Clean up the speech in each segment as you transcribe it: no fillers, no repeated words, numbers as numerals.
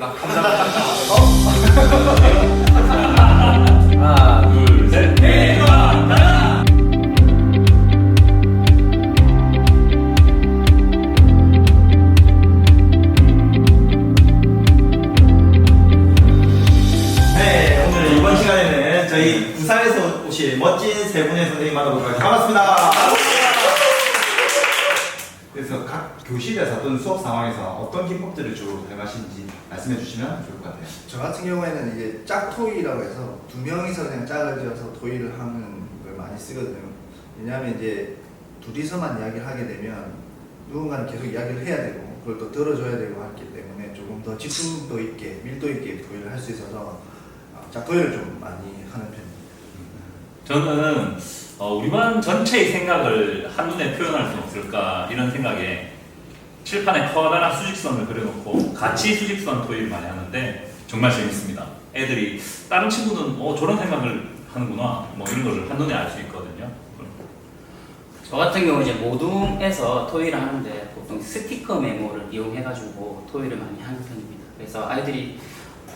나 감사합니다. 하나, 둘, 셋. 네, 오늘 이번 시간에는 저희 부산에서 오신 멋진 세 분의 선생님 만나보도록 하겠습니다. 반갑습니다. 그래서 각 교실에서 또는 수업 상황에서 어떤 기법들을 주로 사용하시는지 말씀해 주시면 좋을 것 같아요. 저 같은 경우에는 이제 짝토이라고 해서 두 명이서 그냥 짝을 지어서 토이를 하는 걸 많이 쓰거든요. 왜냐하면 이제 둘이서만 이야기를 하게 되면 누군가는 계속 이야기를 해야 되고 그걸 또 들어줘야 되고 하기 때문에 조금 더 집중도 있게 밀도 있게 토이를 할 수 있어서 짝토이를 좀 많이 하는 편입니다. 저는 우리반 전체의 생각을 한눈에 표현할 수 없을까 이런 생각에 칠판에 커다란 수직선을 그려놓고 같이 수직선 토의를 많이 하는데 정말 재밌습니다. 애들이 다른 친구는 저런 생각을 하는구나 뭐 이런 거를 한눈에 알 수 있거든요. 저 같은 경우 이제 모둠에서 토의를 하는데 보통 스티커 메모를 이용해가지고 토의를 많이 하는 편입니다. 그래서 아이들이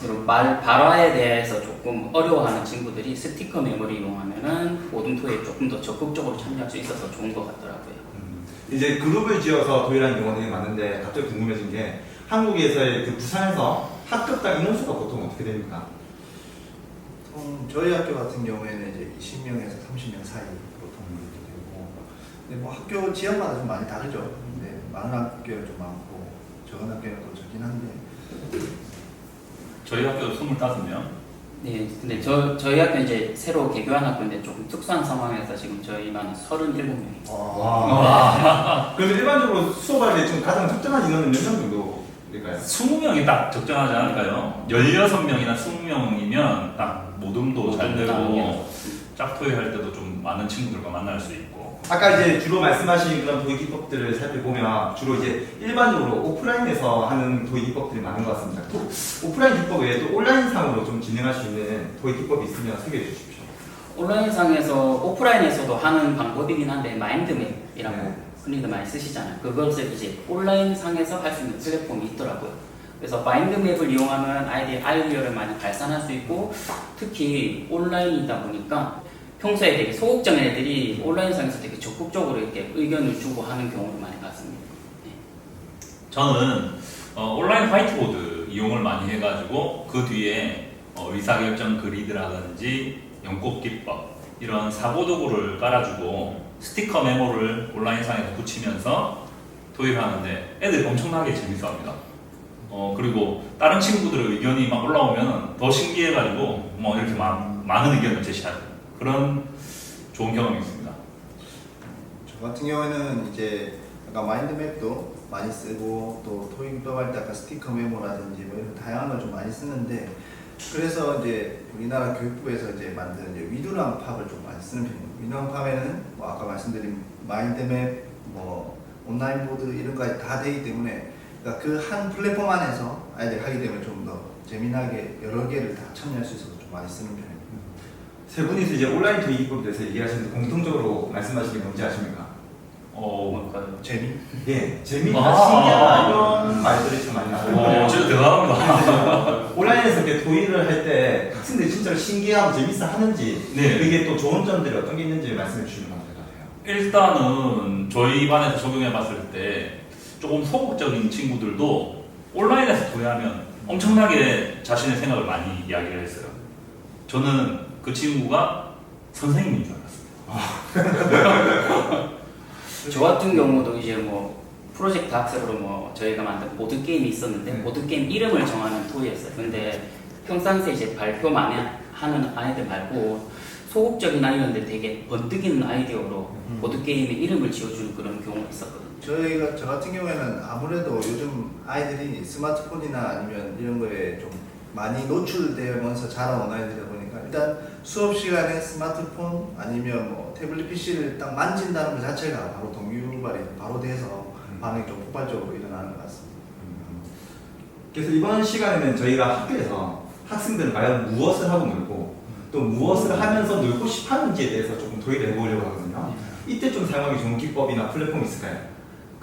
그런 말 발화에 대해서 조금 어려워하는 친구들이 스티커 메모를 이용하면은 모둠 토의에 조금 더 적극적으로 참여할 수 있어서 좋은 것 같더라고요. 이제 그룹을 지어서 도의라는 경우가 되게 많은데 갑자기 궁금해진 게 한국에서의 그 부산에서 학급당 인원수가 보통 어떻게 됩니까? 저희 학교 같은 경우에는 이제 20명에서 30명 사이 보통 이렇게 되고, 근데 뭐 학교 지역마다 좀 많이 다르죠. 근데 많은 학교는 좀 많고 적은 학교는 또 적긴 한데. 저희 학교 25명. 네, 근데 저희 학교 이제 새로 개교한 학교인데 조금 특수한 상황에서 지금 저희만 37명이. 그러면 일반적으로 수업할 때 좀 가장 적정한 인원은 몇 명 정도 될까요? 20명이 딱 적정하지 않을까요? 16명이나 20명이면 딱 모둠도 잘 되고 짝토의 할 때도 좀 많은 친구들과 만날 수 있고. 아까 이제 주로 말씀하신 그런 도의 기법들을 살펴보면 주로 이제 일반적으로 오프라인에서 하는 도의 기법들이 많은 것 같습니다. 오프라인 기법 외에 또 온라인상으로 좀 진행할 수 있는 도의 기법이 있으면 소개해 주십시오. 온라인상에서 오프라인에서도 하는 방법이긴 한데 마인드맵이라고 네. 흔히들 많이 쓰시잖아요. 그것을 이제 온라인상에서 할 수 있는 플랫폼이 있더라고요. 그래서 마인드맵을 이용하면 아이들이 아이디어를 많이 발산할 수 있고 특히 온라인이다 보니까 평소에 되게 소극적인 애들이 온라인상에서 되게 적극적으로 이렇게 의견을 주고 하는 경우를 많이 봤습니다. 네. 저는 온라인 화이트보드 이용을 많이 해가지고 그 뒤에 의사결정 그리드라든지 연꽃 기법 이런 사고도구를 깔아주고 스티커 메모를 온라인상에서 붙이면서 토의를 하는데 애들이 엄청나게 재밌어합니다. 그리고 다른 친구들의 의견이 막 올라오면 더 신기해가지고 뭐 이렇게 많은 의견을 제시하는 그런 좋은 경험이 있습니다. 저 같은 경우에는 이제 아까 마인드맵도 많이 쓰고 또 토익 할 때 아까 스티커 메모라든지 뭐 이런 다양한 걸 좀 많이 쓰는데 그래서 이제 우리나라 교육부에서 이제 만든 이제 위두랑 팝을 좀 많이 쓰는 편입니다. 위두랑 팝에는 뭐 아까 말씀드린 마인드맵, 뭐 온라인 보드 이런 거까지 다 되기 때문에 그러니까 그 한 플랫폼 안에서 아이들이 하기 때문에 좀 더 재미나게 여러 개를 다 참여할 수 있어서 좀 많이 쓰는 편입니다. 세 분이서 이제 온라인 도의 기법에 대해서 얘기하시는데 공통적으로 말씀하시는 게 뭔지 아십니까? 뭘까요? 재미? 예, 재미있다, 신기하다 이런 말들이 참 많이 나와요. 진짜 대단합니다. 온라인에서 이렇게 도의를 할 때 학생들이 진짜로 신기하고 재밌어 하는지 네. 그게 또 좋은 점들이 어떤 게 있는지 말씀해 주시면 감사할 것 같아요. 일단은 저희 반에서 적용해 봤을 때 조금 소극적인 친구들도 온라인에서 토의하면 엄청나게 자신의 생각을 많이 이야기를 했어요. 저는 그 친구가 선생님인 줄 알았습니다. 저 같은 경우도 이제 뭐 프로젝트 학습으로 뭐 저희가 만든 보드 게임이 있었는데 네. 보드 게임 이름을 정하는 토의였어요. 근데 평상시에 이제 발표 많이 하는 아이들 말고 소극적인 아이였는데 되게 번뜩이는 아이디어로 보드 게임의 이름을 지어주는 그런 경우가 있었거든요. 저 같은 경우에는 아무래도 요즘 아이들이 스마트폰이나 아니면 이런 거에 좀 많이 노출되면서 자라온 아이들이다 보니까 일단 수업 시간에 스마트폰 아니면 뭐 태블릿 PC를 딱 만진다는 것 자체가 바로 동기유발이 바로 돼서 반응이 좀 폭발적으로 일어나는 것 같습니다. 그래서 이번 시간에는 저희가 학교에서 학생들은 과연 무엇을 하고 놀고 또 무엇을 하면서 놀고 싶어 하는지에 대해서 조금 도의를 해보려고 하거든요. 이때 좀 사용하기 좋은 기법이나 플랫폼이 있을까요?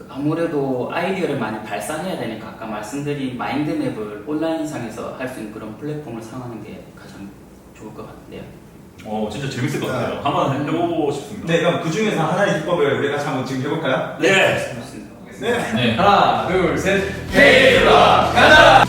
아무래도 아이디어를 많이 발산해야 되니까 아까 말씀드린 마인드맵을 온라인상에서 할 수 있는 그런 플랫폼을 사용하는 게 가장 좋을 것 같은데요. 진짜 재밌을 것 같아요. 한번 해보고 싶습니다. 네, 그럼 그 중에서 하나의 기법을 우리 같이 한번 지금 해볼까요? 네. 좋습니다. 네. 네. 하나, 둘, 셋. 헤이라 가자!